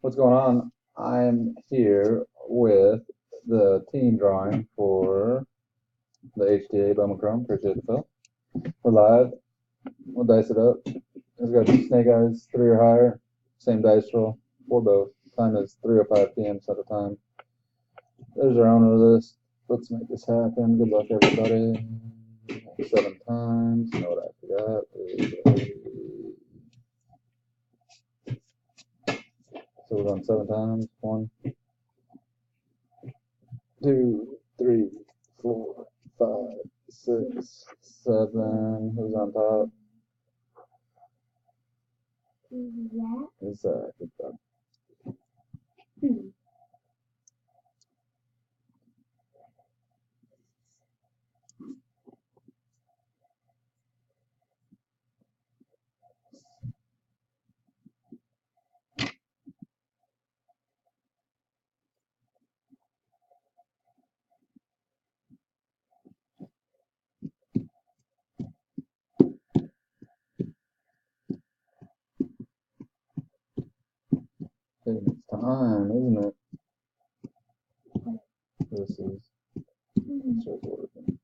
What's going on? I'm here with the team drawing for the HTA Bowman Chrome. Appreciate the fill. We're live. We'll dice it up. It's got snake eyes, 3 or higher. Same dice roll for both. Time is 3:05 p.m. Central Time. There's our owner list. Let's make this happen. Good luck, everybody. 7 times. You know what I forgot? So we're going 7 times. 1, 2, 3, 4, 5, 6, 7. Who's on top? Is that? Good job. It's time, isn't it? This is circle working.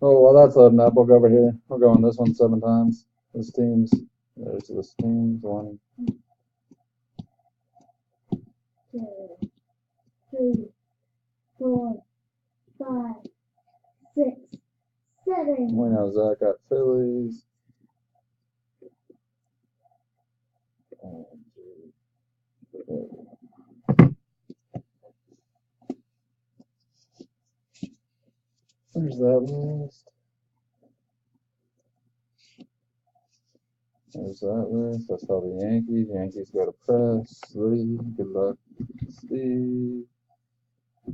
Oh, while that's loading up, we'll go over here. We're going this one 7 times. This team's. There's this team's. 1, 2, 3, 4, 5, 6, 7. We know Zach got Phillies. There's that list. There's that list. That's all the Yankees. Yankees go to Presley. Good luck, Steve.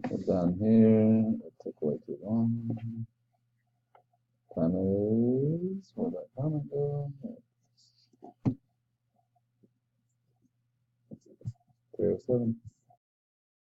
We're down here. It took way too long. Time is. Where'd that comment go? 3:07.